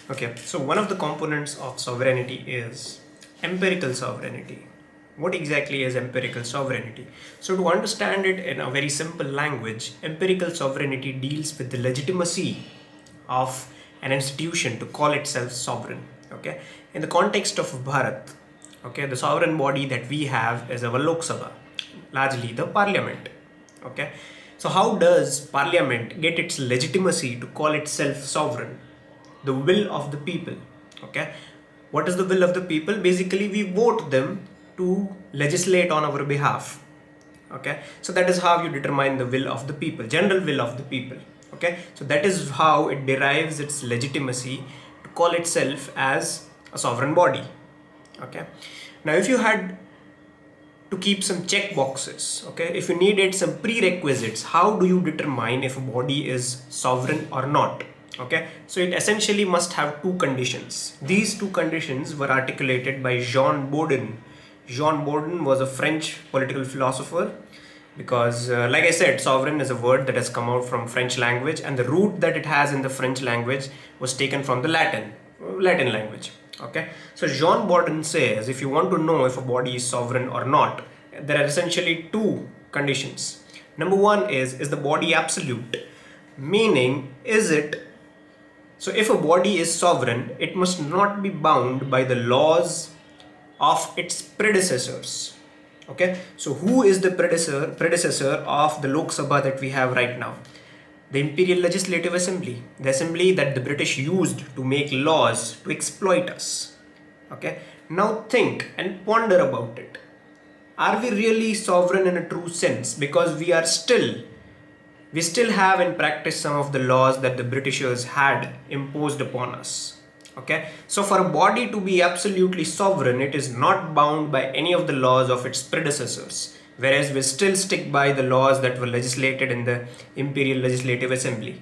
Okay, so one of the components of sovereignty is empirical sovereignty. What exactly is empirical sovereignty? So, to understand it in a very simple language, empirical sovereignty deals with the legitimacy of an institution to call itself sovereign. Okay, in the context of Bharat, okay, the sovereign body that we have is our Lok Sabha, largely the parliament. Okay, so how does parliament get its legitimacy to call itself sovereign? The will of the people. Okay, what is the will of the people? Basically, we vote them to legislate on our behalf. Okay, so that is how you determine the will of the people, general will of the people. Okay, so that is how it derives its legitimacy to call itself as a sovereign body. Okay, now if you had to keep some check boxes, okay, if you needed some prerequisites, how do you determine if a body is sovereign or not? Okay, so it essentially must have two conditions. These two conditions were articulated by Jean Bodin. Jean Bodin was a French political philosopher because, like I said, sovereign is a word that has come out from French language, and the root that it has in the French language was taken from the Latin language. Okay, so Jean Bodin says if you want to know if a body is sovereign or not, there are essentially two conditions. Number one is the body absolute? Meaning, is it so if a body is sovereign, it must not be bound by the laws of its predecessors. Okay, so who is the predecessor of the Lok Sabha that we have right now? The Imperial Legislative Assembly, the assembly that the British used to make laws to exploit us. Okay, now think and ponder about it. Are we really sovereign in a true sense? Because we still have in practice some of the laws that the Britishers had imposed upon us. Okay, so for a body to be absolutely sovereign, it is not bound by any of the laws of its predecessors, whereas we still stick by the laws that were legislated in the Imperial Legislative Assembly.